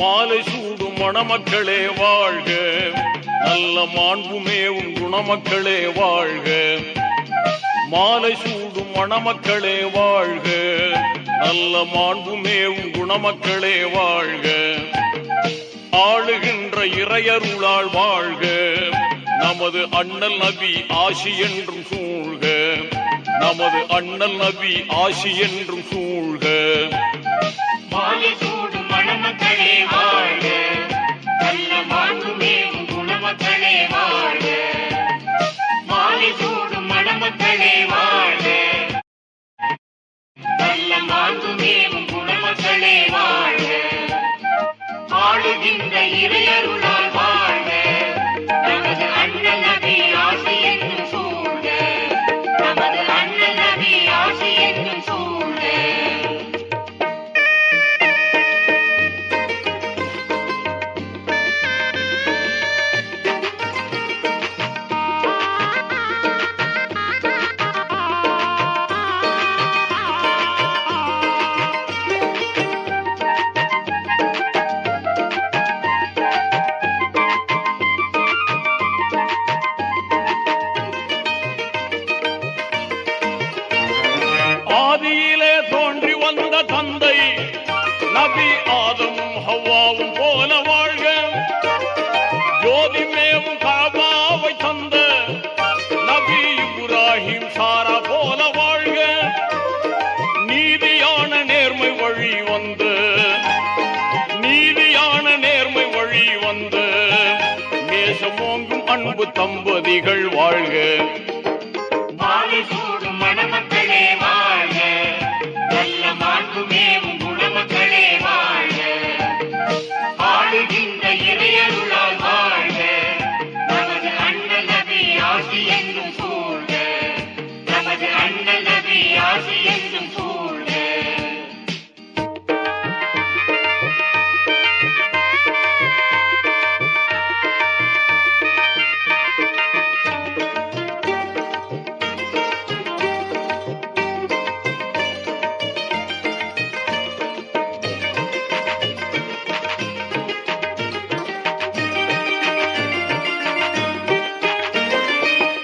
மாலை சூடும் மணமக்களே வாழ்க, நல்ல மாண்புமேவும் குணமக்களே வாழ்க. மாலை சூடும் மணமக்களே வாழ்க, நல்ல மாண்புமேவும் குணமக்களே வாழ்க. ஆளுகின்ற இறையருளால் வாழ்க, நமது அண்ணல் நபி ஆசி என்றும் சூழ்க. நமது அண்ணல் நபி ஆசி என்றும் சூழ்க. மாலை சூடும் மணமக்களே வாழ்க, நல்ல மாண்புமேவும் குணமக்களே வாழ்க. மாலை சூடும் மணமக்களே வாழ்க, நல்ல மாண்புமேவும் குணமக்களே வாழ்க. ஆளுகின்ற இறையருளால் வாழ்க, நமது அண்ணல் நபி ஆசி என்றும் சூழ்க. நமது அண்ணல் நபி ஆசி என்றும் சூழ்க. ஆதியிலே தோன்றி வந்த தந்தை நபி ஆதமும் ஹவ்வாவும் போல வாழ்க. ஜோதிமேவும் காபாவை தந்த நபி இப்ராஹிம் சாரா போல வாழ்க. நீதியான நேர்மை வழி வந்து, நீதியான நேர்மை வழி வந்து நேசமோங்கும் அன்பு தம்பதிகள் வாழ்க. மாலை சூடும் மணமக்களே வாழ்க, நல்ல மாண்புமேவும் குணமக்களே வாழ்க. ஆளுகின்ற இறையருளால் வாழ்க, நமது அண்ணல் நபி ஆசி என்றும் சூழ்க. நமது அண்ணல் நபி ஆசி என்றும் சூழ்க.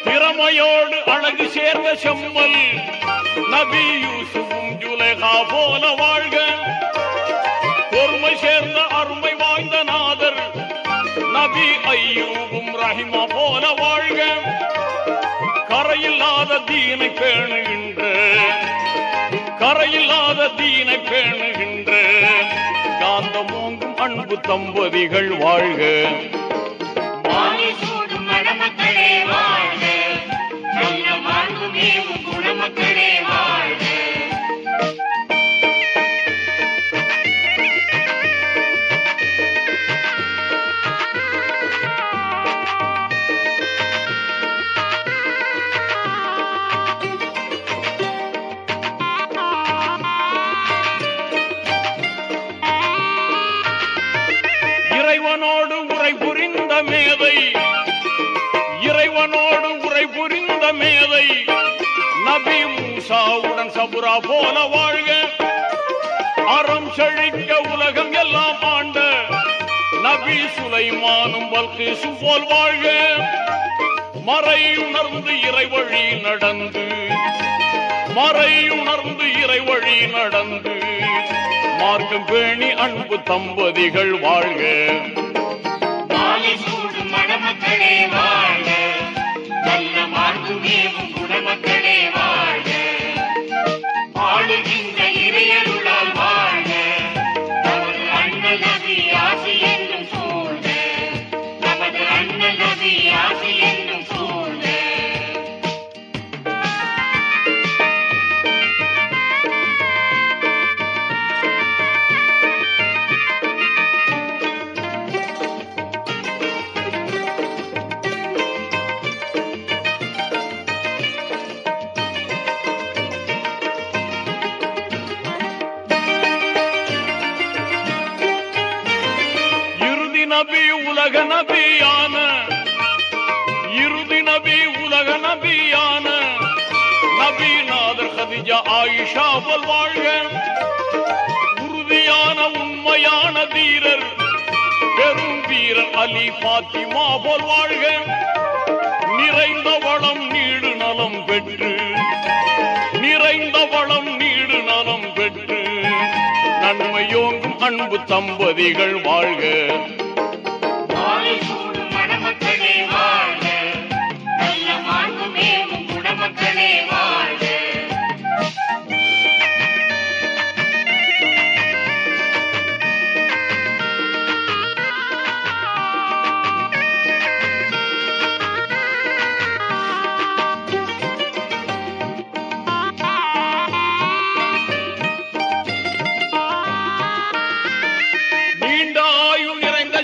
திறமையோடு அழகு சேர்ந்த செம்மல் நபி யூசுஃபும் ஜுலைஹா போல வாழ்க. பொறுமை சேர்ந்த அருமை வாய்ந்த நாதர் நபி ஐயூபும் ரஹிமா போல வாழ்க. கரையில்லாத தீனை பேணுகின்ற, கரையில்லாத தீனை பேணுகின்ற காந்தமோங்கும் அன்பு தம்பதிகள் வாழ்க. மாலை சூடும் மணமக்களே வாழ்க, நல்ல மாண்புமேவும் குணமக்களே வாழ்க. இறைவனோடு உரை புரிந்த மேதை, இறைவனோடு உரை புரிந்த மேதை நபி மூசாவுடன் சபுரா போல வாழ்க. அறம் செழிக்க உலகம் எல்லாம் ஆண்ட நபி சுலைமானும் பல்கீசு போல் வாழ்க. மறையுணர்ந்து இறைவழி நடந்து, மறையுணர்ந்து இறைவழி நடந்து மார்க்கம் பேணி அன்பு தம்பதிகள் வாழ்க. மாலை சூடும் மணமக்களே வாழ்க, நல்ல மாண்புமேவும் குணமக்களே வாழ்க. ஆளுகின்ற இறையருளால் வாழ்க, நமது அண்ணல் நபி ஆசி என்றும் சூழ்க. நமது அண்ணல் நபி ஆசி என்றும் சூழ்க. நபி உலக நபியான, இறுதி நபி உலக நபியான நபி நாதர் கதிஜா ஆயிஷா போல் வாழ்க. உறுதியான உண்மையான தீரர் அலி பாத்திமா போல் வாழ்க. நிறைந்த வளம் நீடு நலம் பெற்று, நிறைந்த வளம் நீடு நலம் பெற்று, நன்மையோங்கும் அன்பு தம்பதிகள் வாழ்க.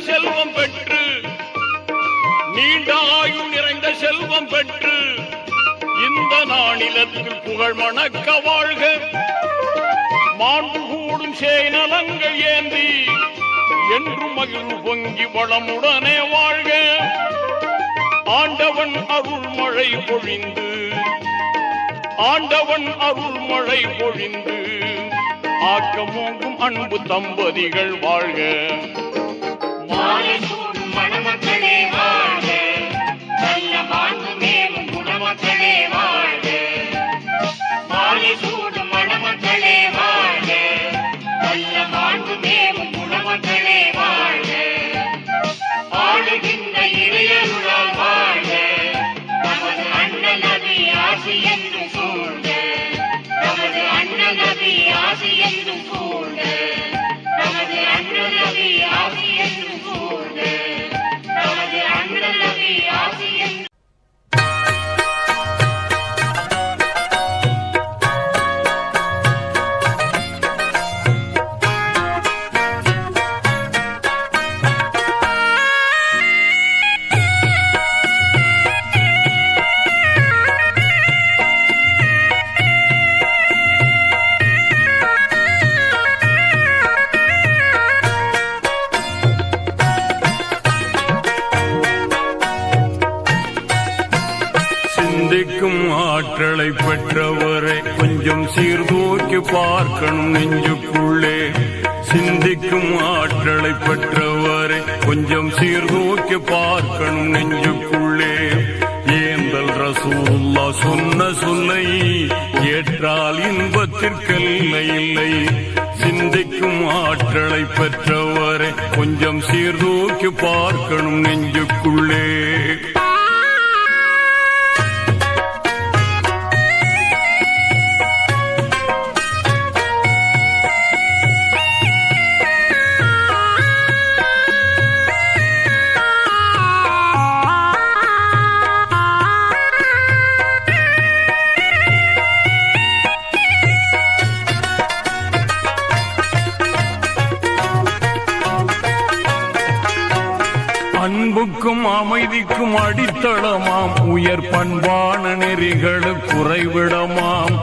செல்வம் பெற்று, நீண்ட ஆயுள் நிறைந்த செல்வம் பெற்று, இந்த நாளிலத்தில் புகழ் மணக்க வாழ்க. மாண்பு கூடும் சேனலங்கள் ஏந்தி என்றும் மகிழ்வு பொங்கி வளமுடனே வாழ்க. ஆண்டவன் அருள் மழை பொழிந்து, ஆண்டவன் அருள் மழை பொழிந்து, ஆக்கமோங்கும் அன்பு தம்பதிகள் வாழ்க. மணமக்களே வாழ்க, நல்ல மாண்பு மேலும் குணமக்களே வாழ்க. மாலை சூடும் மணமக்களே வாழ்க, நல்ல மாண்பு மேலும் குணமக்களே வாழ்க. ஆளுகின்ற இறையருளால் வாழ்க, நமது அண்ணல் நபி ஆசி என்று சூழ்க. நமது அண்ணல் நபி ஆசி என்று சூழ்க. நமது அண்ணல் நபி ஆசி என்று சிந்திக்கும் ஆற்றலை பெற்றவரை கொஞ்சம் சீர்தூக்கி பார்க்கணும் நெஞ்சுக்குள்ளே. சிந்திக்கும் ஆற்றலை பெற்றவரை கொஞ்சம் சீர்தூக்கி பார்க்கணும் நெஞ்சுக்குள்ளே. ஏந்தல் ரசூலுல்லாஹ் சொன்ன சொல்லை ஏற்றால் இன்பத்திற்கெல்லை இல்லை. சிந்திக்கும் ஆற்றலை பெற்றவரை கொஞ்சம் சீர்தூக்கி பார்க்கணும் நெஞ்சுக்குள்ளே. அன்புக்கும் அமைதிக்கும் அடித்தளமாம் உயர் பண்பான நெறிகளுக்கு குறைவிடமாம்.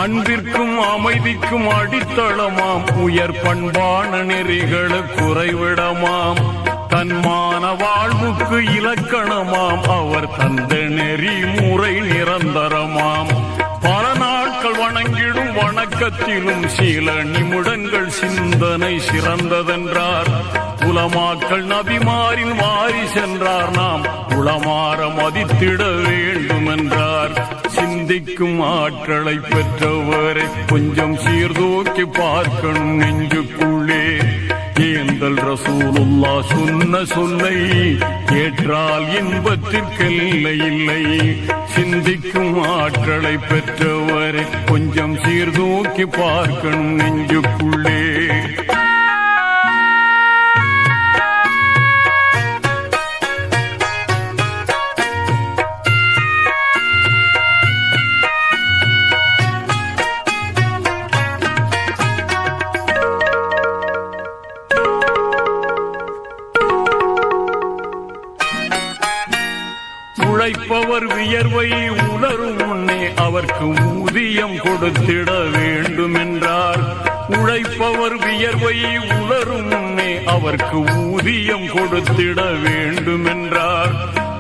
அன்பிற்கும் அமைதிக்கும் அடித்தளமாம் உயர் பண்பான நெறிகளுக்கு குறைவிடமாம். தன்மான வாழ்வுக்கு இலக்கணமாம் அவர் தந்த நெறி முறை நிரந்தரமாம். பல நாட்கள் வணங்கிடும் வணக்கத்திலும் சில நிமிடங்கள் சிந்தனை சிறந்ததென்றார். உலமாக்கள் நபிமாரின் வாரி சென்றார், நாம் உளமாற மதித்திட வேண்டும் என்றார். சிந்திக்கும் ஆற்றலை பெற்றவரை கொஞ்சம் சீர்தூக்கி பார்க்கணும் நெஞ்சுக்குள்ளே. ஏந்தல் ரசூலுல்லாஹ் சொன்ன சொல்லை ஏற்றால் இன்பத்திற்கெல்லை இல்லை. சிந்திக்கும் ஆற்றலை பெற்றவரை கொஞ்சம் சீர்தூக்கி பார்க்கணும் நெஞ்சுக்குள்ளே. உழைப்பவர் வியர்வை உணரும் முன்னே அவருக்கு ஊதியம் கொடுத்திட வேண்டும் என்றார். உழைப்பவர் வியர்வை உணரும் முன்னே அவருக்கு ஊதியம் கொடுத்திட வேண்டும் என்றார்.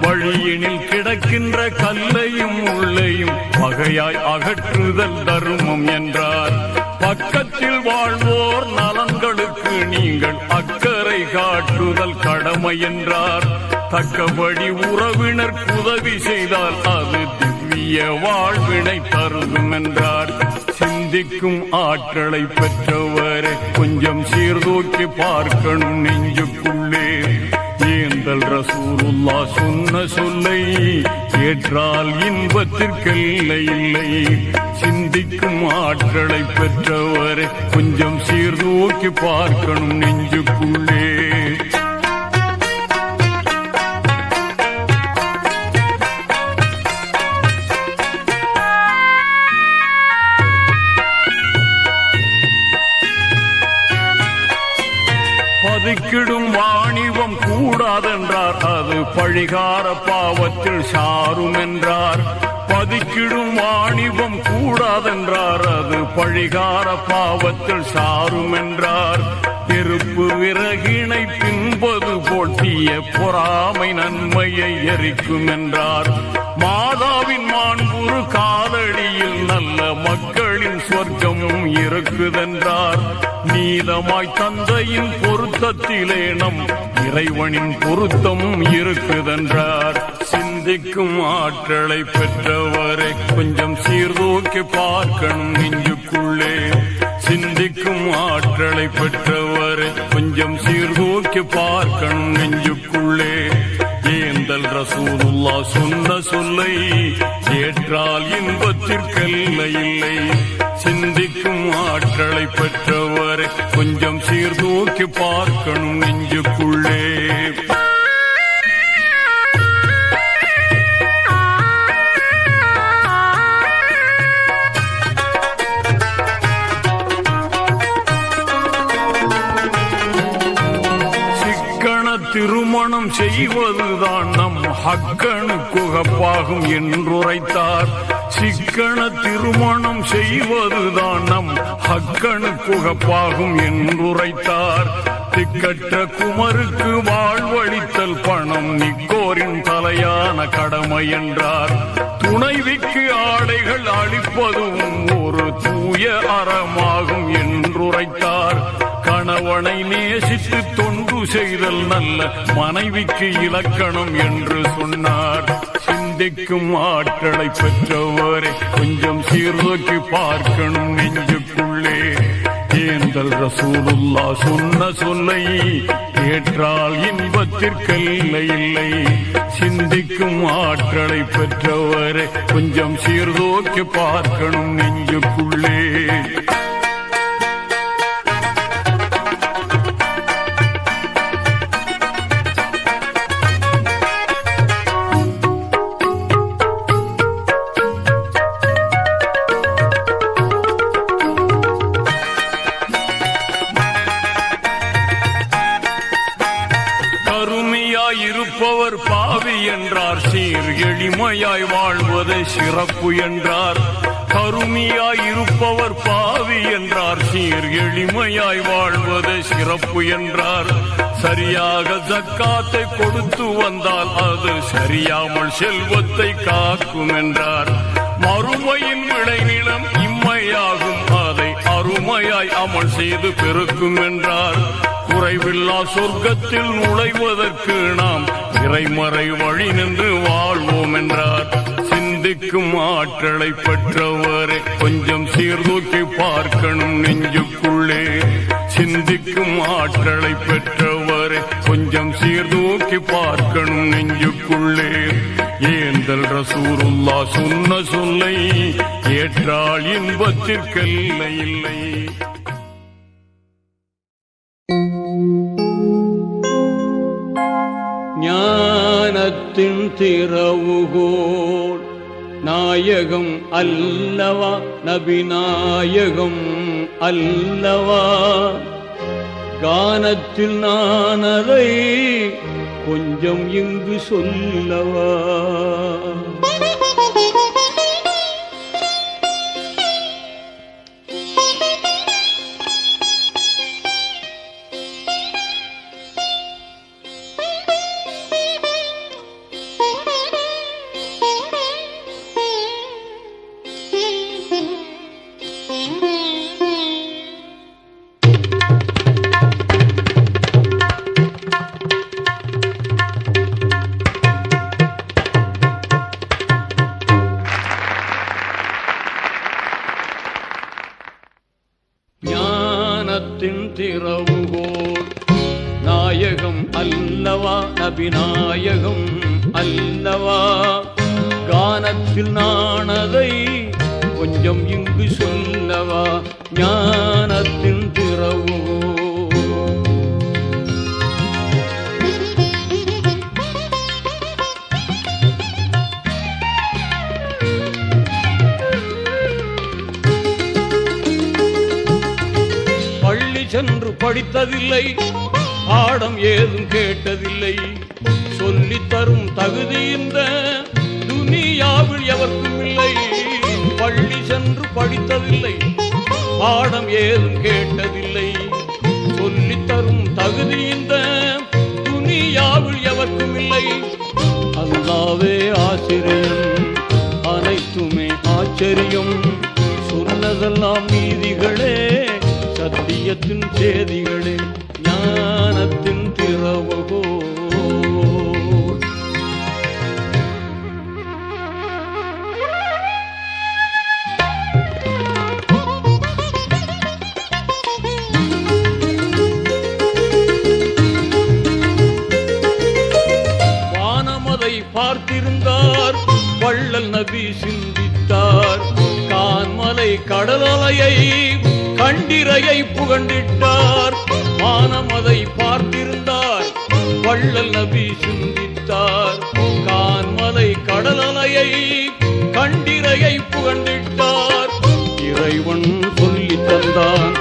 வழியினில் கிடக்கின்ற கல்லையும் உள்ளையும் வகையாய் அகற்றுதல் தர்மம் என்றார். பக்கத்தில் வாழ்வோர் நலன்களுக்கு நீங்கள் அக்கறை காட்டுதல் கடமை கடமை என்றார். தக்கபடி உறவினர் உதவி செய்தால் அது திவ்ய வாழ்வினை தருதும் என்றார். சிந்திக்கும் ஆற்றலை பெற்றவரை கொஞ்சம் சீர்தூக்கி பார்க்கணும் நெஞ்சுக்குள்ளே. ஏந்தல் ரசூலுல்லாஹ் சொன்ன சொல்லை ஏற்றால் இன்பத்திற்கெல்லை இல்லை. சிந்திக்கும் ஆற்றலை பெற்றவரை கொஞ்சம் சீர்தூக்கி பார்க்கணும் நெஞ்சுக்குள்ளே. பதுக்கிடும் வாணிபம் கூடாதென்றார், அது பழிகார பாவத்தில் சாரும் என்றார். பதுக்கிடும் வாணிபம் கூடாதென்றார், அது பழிகார பாவத்தில் சாரும் என்றார். நெருப்பு விறகினை பின்பது போட்டிய பொறாமை நன்மையை எரிக்கும் என்றார். மாதாவின் மாண்புறு காலடியில் நல்ல மக்களின் சொர்க்கமும் இருக்குதென்றார். நீதமாய் தந்தையின் பொருத்தத்திலே நம் இறைவனின் பொருத்தமும் இருக்குதென்றார். சிந்திக்கும் ஆற்றலை பெற்றவரை கொஞ்சம் சீர்தூக்கி பார்க்கணும் நெஞ்சுக்குள்ளே. சிந்திக்கும் ஆற்றலை பெற்றவரை கொஞ்சம் சீர்தூக்கி பார்க்கணும் நெஞ்சுக்குள்ளே. ஏந்தல் ரசூலுல்லாஹ் சொன்ன சொல்லை ஏற்றால் இன்பத்திற்கெல்லை இல்லை. சிந்திக்கும் ஆற்றலை பெற்றவரை கொஞ்சம் சீர்தூக்கி பார்க்கணும் நெஞ்சுக்குள்ளே. திருமணம் செய்வதுதான் நம் ஹக்கனுக்கு உகப்பாகும் என்றுரைத்தார். சிக்கன திருமணம் செய்வதுதான் நம் ஹக்கனுக்கு உகப்பாகும் என்றுரைத்தார். திக்கற்ற குமருக்கு வாழ்வளித்தல் பணம் நிக்கோரின் தலையான கடமை என்றார். துணைவிக்கு ஆடைகள் அளிப்பதும் ஒரு தூய அறமாகும் என்றுரைத்தார். கணவனை நேசித்து தொண்டு செய்தல் நல்ல மனைவிக்கு இலக்கணம் என்று சொன்னார். சிந்திக்கும் ஆற்றலை பெற்றவரை கொஞ்சம் சீர்தூக்கி பார்க்கணும் நெஞ்சுக்குள்ளே. ஏந்தல் ரசூலுல்லாஹ் சொன்ன சொல்லை ஏற்றால் இன்பத்திற்கெல்லை இல்லை. சிந்திக்கும் ஆற்றலை பெற்றவரை கொஞ்சம் சீர்தூக்கி பார்க்கணும் நெஞ்சுக்குள்ளே. இருப்பவர் பாவி என்றார், சீர் எளிமையாய் வாழ்வதை சிறப்பு என்றார். கருமியாய் இருப்பவர் பாவி என்றார், சீர் எளிமையாய் வாழ்வதை சிறப்பு என்றார். சரியாக ஜக்காத்தை கொடுத்து வந்தால் அது சரியாமல் செல்வத்தை காக்கும் என்றார். மறுமையின் விளைநிலம் இம்மையாகும், அதை அருமையாய் அமல் செய்து பெருக்கும் என்றார். குறைவில்லா சொர்க்கத்தில் நுழைவதற்கு நாம் இறைமறை வழி நின்று வாழ்வோம் என்றார். சிந்திக்கும் ஆற்றலை பெற்றவரை கொஞ்சம் சீர்தூக்கி பார்க்கணும் நெஞ்சுக்குள்ளே. சிந்திக்கும் ஆற்றலை பெற்றவரை கொஞ்சம் சீர்தூக்கி பார்க்கணும் நெஞ்சுக்குள்ளே. ஏந்தல் ரசூலுல்லாஹ் சொன்ன சொல்லை ஏற்றால் இன்பத்திற்கெல்லை இல்லை. ஞானத்தின் திறவுகோல் நாயகம் அல்லவா, நபிநாயகம் அல்லவா. கானத்தில் நான் அதை கொஞ்சம் இங்கு சொல்லவா. ஞானத்தின் திறவுகோல் நாயகம் அல்லவா நபி நாயகம் அல்லவா கானத்தில் நானதை கொஞ்சம் இங்கு சொல்லவா ஞானத்தின் திறவுகோல் சென்று படித்ததில்லை பாடம் ஏதும் கேட்டதில்லை சொல்லித் தரும் தகுதி இந்த துனியாவில் எவருக்கும் இல்லை பள்ளி சென்று படித்ததில்லை பாடம் ஏதும் கேட்டதில்லை சொல்லித் தரும் தகுதி இந்த துனியாவில் எவருக்கும் இல்லை அல்லாஹ்வே ஆசிரியன் அனைத்துமே ஆச்சரியம் சொன்னதெல்லாம் நீதிகளே சத்தியத்தின் சேதிகளே ஞானத்தின் திறவுகோல் வானமதை பார்த்திருந்தார் வள்ளல் நபி சிந்தித்தார் கான்மலை கடலலையை கண்டிரையை புகண்டிட்டார் வானமதை பார்த்திருந்தார் வள்ளல் நபி சிந்தித்தார் கான்மலை கடலலையை கண்டிரையை புகண்டிட்டார் இறைவன் சொல்லி தந்தான்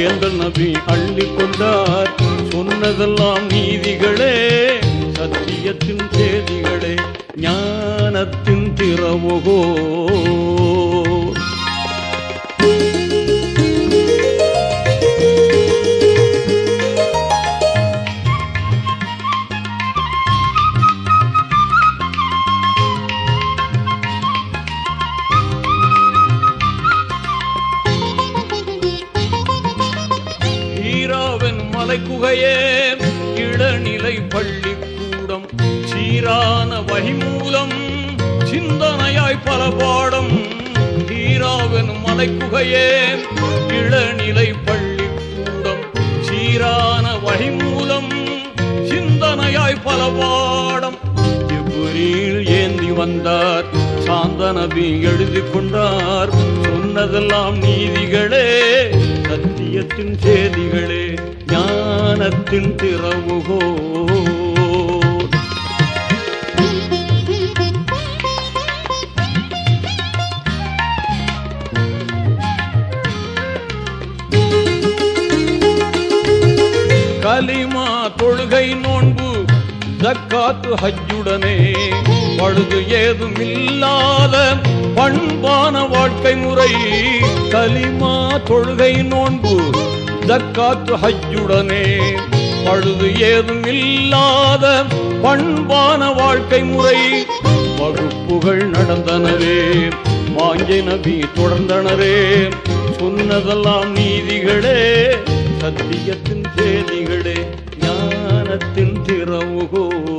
ஏந்தல் நபி அள்ளி கொண்டார் சொன்னதெல்லாம் நீதிகளே சத்தியத்தின் சேதிகளே ஞானத்தின் திறவுகோல் குகையே இளநிலை பள்ளிக்கூடம் சீரான வழிமூலம் சிந்தனையாய் பல பாடம் ஹீராவன் மலைக்குகையே இளநிலை பள்ளிக்கூடம் சீரான வழிமூலம் சிந்தனையாய் பல பாடம் ஜிப்ரீல் ஏந்தி வந்தார் சாந்த நபி எழுதி கொண்டார் சொன்னதெல்லாம் நீதிகளே சத்தியத்தின் சேதிகளே ஞானத்தின் திறவுகோல் கலிமா தொழுகை நோன்பு ஜக்காத்து ஹஜ்ஜுடனே பழுது ஏதும் இல்லாத பண்பான வாழ்க்கை முறை கலிமா தொழுகை நோன்பு ஜக்காத்து ஹஜ்ஜுடனே பழுது ஏதும் இல்லாத பண்பான வாழ்க்கை முறை வகுப்புகள் நடந்தனரே வாஞ்சை நபி தொடர்ந்தனரே சொன்னதெல்லாம் நீதிகளே சத்தியத்தின் சேதிகளே ஞானத்தின் திறவுகோல்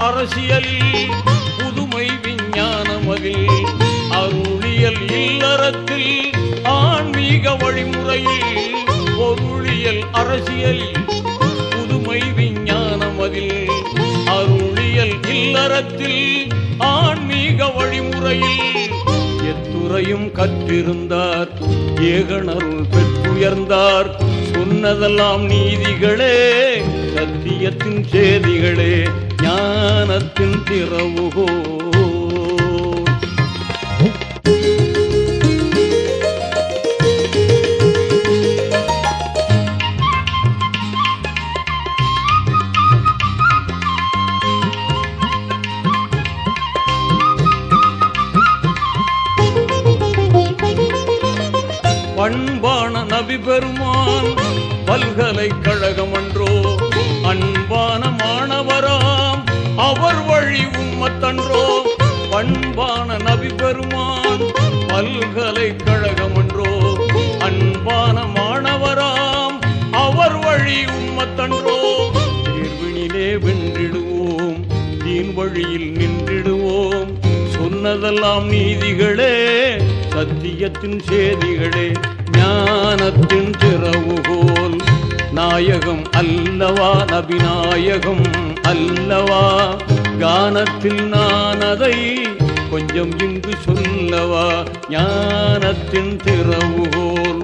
அரசியல் புதுமை விஞ்ஞானமதில் அருளியல் இல்லறத்தில் ஆன்மீக வழிமுறையில் பொருளியல் அரசியல் புதுமை விஞ்ஞானமதில் அருளியல் இல்லறத்தில் ஆன்மீக வழிமுறையில் எத்துறையும் கற்றிருந்தார் ஏகனருள் பெற்றுயர்ந்தார் சொன்னதெல்லாம் நீதிகளே சத்தியத்தின் சேதிகளே ஞானத்தின் திறவுகோல் பண்பான நபி பெருமான் பல்கலைக்கழகம் அன்றோ அன்பான மாணவராம் அவர் வழி உம்மத்தன்றோ பண்பான நபி பெருமான் பல்கலைக்கழகம் அன்றோ அன்பான வழி உம்மத்தன்றோ தேர்வினிலே வென்றிடுவோம் தீன் வழியில் நின்றிடுவோம் சொன்னதெல்லாம் நீதிகளே சத்தியத்தின் சேதிகளே ஞானத்தின் திறவுகோல் நாயகம் அல்லவா நபிநாயகம் அல்லவா கானத்தில் நான் அதை கொஞ்சம் இங்கு சொல்லவா ஞானத்தின் திறவுகோல்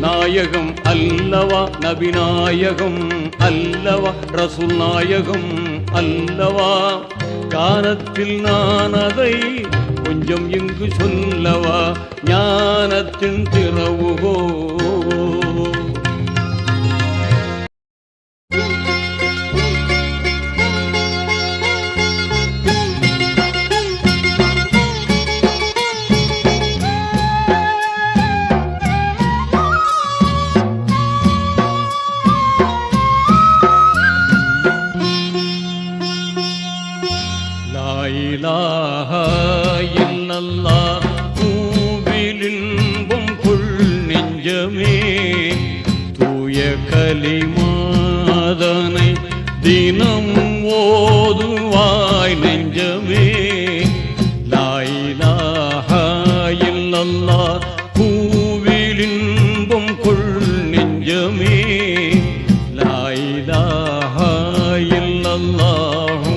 நாயகம் அல்லவா நபிநாயகம் அல்லவா ரசூல் நாயகம் அல்லவா கானத்தில் நான் அதை கொஞ்சம் இங்கு சொல்லவா ஞானத்தின் திறவுகோல் பூவிலின்பம் கொள் நெஞ்சமே தூய கலிமாதனை தினம் ஓதுவாய் நெஞ்சமே லா இலாஹா இல்லல்லாஹ் பூவிலின்பம் கொள் நெஞ்சமே லா இலாஹா இல்லல்லாஹ்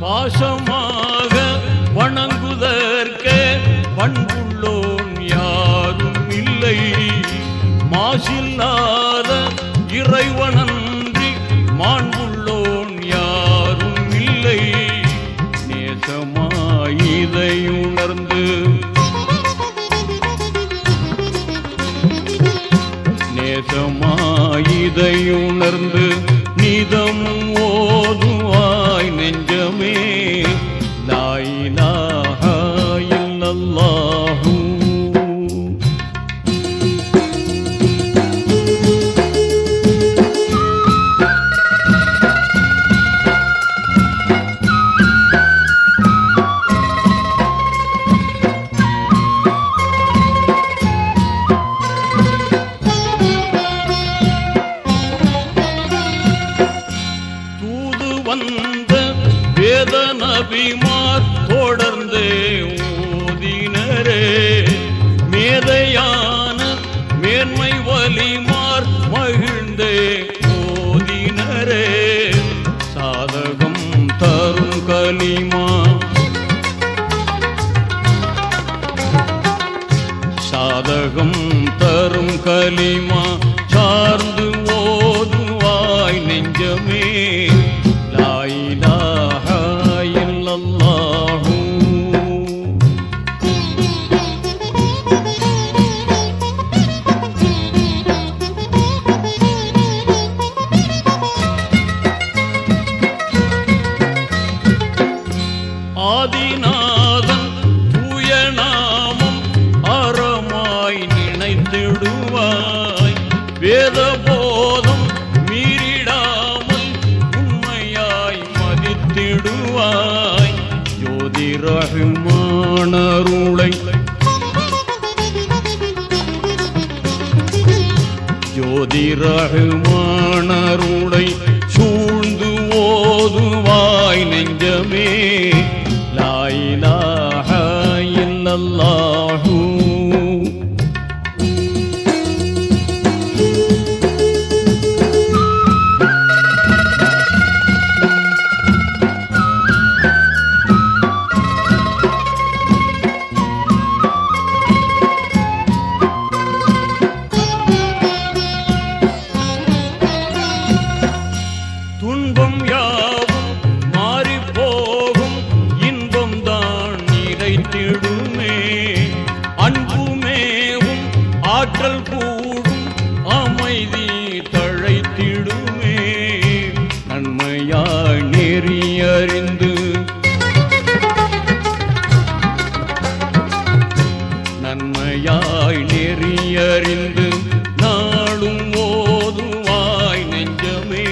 பாசமாக வணங்குதற்கே பண்புள்ளோன் யாரும் இல்லை மாசில்லாத இறைவனன்றி மாண்புள்ளோன் யாரும் இல்லை நேசமாயிதை உணர்ந்து நேசமாயிதை உணர்ந்து நிதம் ஓதுவாய் நெஞ்சமே லா இலாஹா இல்லல்லாஹ் வந்த வேத நபிமார் தொடர்ந்து ஓதினரே மேதையான மேன்மை வலிமார் மகிழ்ந்தே ஓதினரே சாதகம் தரும் கலிமா சாதகம் தரும் கலிமா சார்ந்து ஓதுவாய் நெஞ்சமே லா இலாஹா இல்லல்லாஹ் ஆதிநாதன் தூய நாமம் அறமாய் நினைத்திடுவாய் வேத போதம் மீறிடாமல் உண்மையாய் மதித்திடுவாய் ஜோதி ரஹ்மானருளை ஜோதி ரஹ்மானருளை சூழ்ந்து ஓதுவாய் நெஞ்சமே லா இலாஹா இல்லல்லாஹ் துன்பம் யாவும் மாறிப் போகும் இன்பம் தான் நிறைத்திடுமே அன்புமேவும் ஆற்றல் கூடும் அமைதி தழைத்திடுமே நன்மையாய் நெறியறிந்து நன்மையாய் நெறியறிந்து நாளும் ஓதுவாய் நெஞ்சமே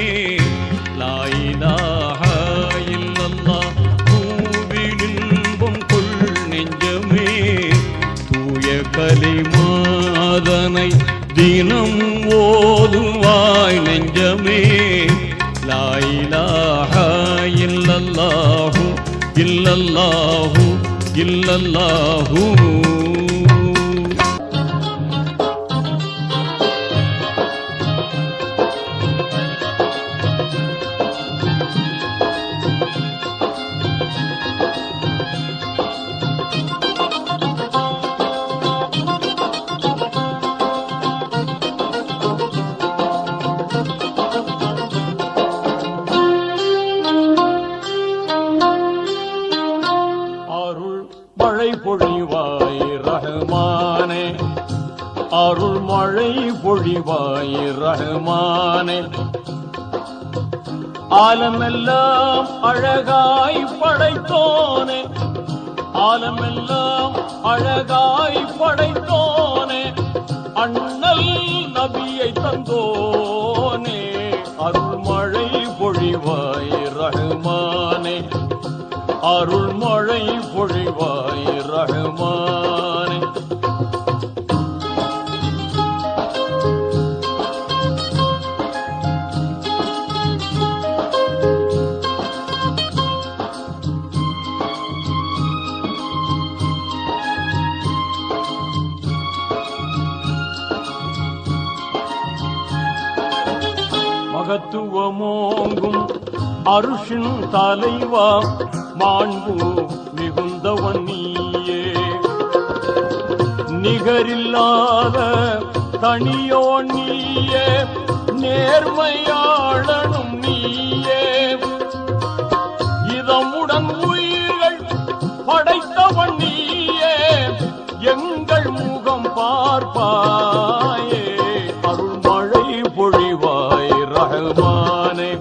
கலிமாதனை தினம் ஓதுவாய் நெஞ்சமே. லா இலாஹா இல்லல்லாஹு இல்லல்லாஹு இல்லல்லாஹு. மழை பொழிவாய் ரஹ்மானே, அருள் மழை பொழிவாய் ரஹ்மானே. ஆலமெல்லாம் அழகாய் படைத்தோனே, ஆலமெல்லாம் அழகாய் படைத்தோனே. அண்ணல் நபியை தந்தோனே, அருள் மழை பொழிவாய் ரஹ்மானே, அருள் மழை பொழிவாய் ரஹ்மானே. மகத்துவமோங்கும் அருஷின் தலைவா, மாண்பு மிகுந்தவன் நீயே. நிகரில்லாத தனியோன் நீயே, நேர்மையாளனும் நீயே. இதமுடன் உயிர்கள் படைத்தவன் நீயே, எங்கள் முகம் பார்ப்பாயே. அருள் மழை பொழிவாய் ரஹ்மானே,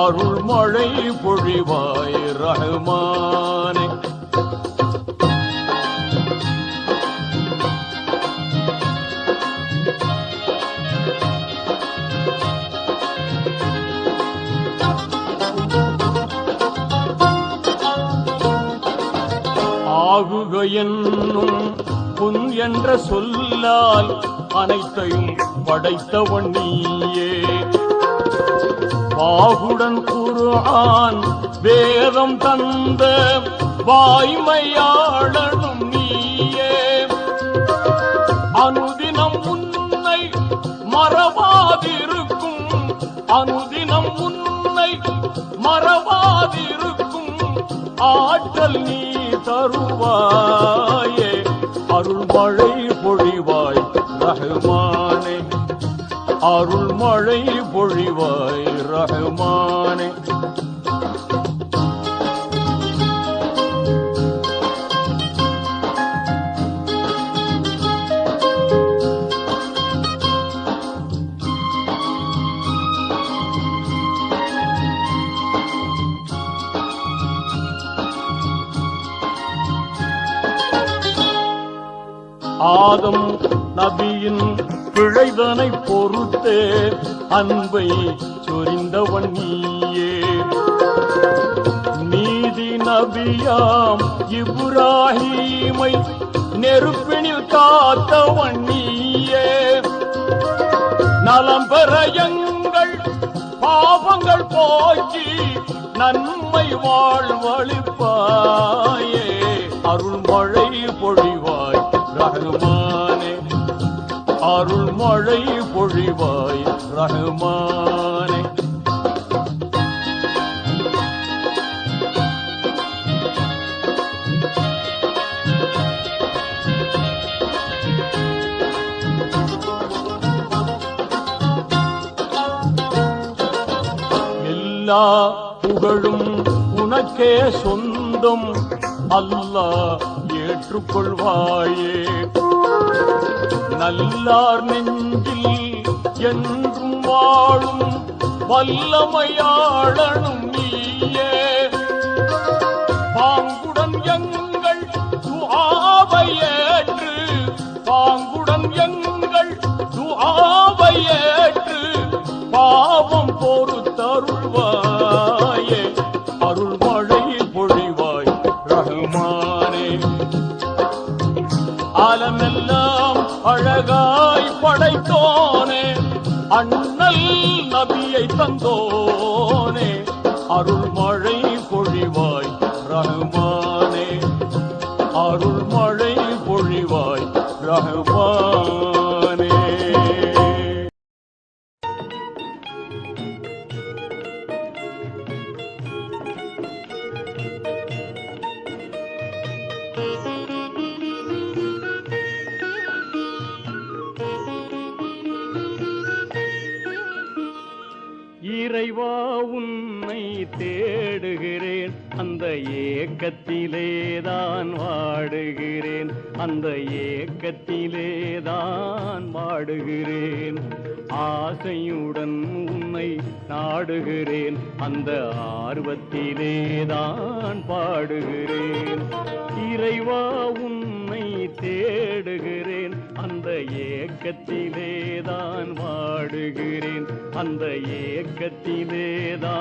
அருள் மழை பொழிவாய் ரஹ்மானே. ஆகுக என்னும் புன் என்ற சொல்லால் அனைத்தையும் படைத்தவன் நீயே. வாகுடன் குர்ஆன் வேதம் தந்த வாய்மையாளனும் நீயே. அனுதினம் உன்னை மறவாதிருக்கும், அனுதினம் உன்னை மறவாதிருக்கும் ஆற்றல் நீ தருவாயே. அருள் மழை பொழிவாய் ரஹ்மானே, அருள் மழை பொழிவாய் ரஹ்மானே. ஆதம் நபியின் பிழைதனை பொறுத்தே அன்பை சொரிந்தவன் நீயே. நீதி நபியாம் இப்ராஹீமை நெருப்பினில் காத்தவன் நீயே. நலம் பெற எங்கள் பாவங்கள் போக்கி நன்மை வாழ்வளிப்பாயே. அருள் மழை பொழிவாய் ரஹ்மானே, அருள் மழை பொழிவாய் ரஹ்மானே. எல்லா புகழும் உனக்கே சொந்தம், அல்லாஹ் ஏற்றுக்கொள்வாயே. நல்லார் நெஞ்சில் என்றும் வாழும் வல்லமையாளனும் நீயே. பாங்குடன் எங்கள் துஆவை ஏற்று, பாங்குடன் எங்கள் துஆவை ஏற்று பாவம் பொறுத்தருள்வாயே. அருள் மழை பொழிவாய் ரஹ்மானே, ஆலமெல்லாம் எல்லாம் அழகாய் படைத்தோனே, அண்ணல் நபியை தந்தோனே, அருள்மழை பொழிவாய் ரஹ்மானே, அருள்மழை பொழிவாய் ரஹ்மானே. இறைவா உன்னை தேடுகிறேன், அந்த ஏக்கத்திலேதான் வாடுகிறேன், அந்த ஏக்கத்திலேதான் வாடுகிறேன். ஆசையுடன் உன்னை நாடுகிறேன், அந்த ஆர்வத்திலேதான் பாடுகிறேன். இறைவா உன்னை தேடுகிறேன், அந்த ஏக்கத்திலேதான் வாடுகிறேன், அந்த ஏக்கத்திலேதான்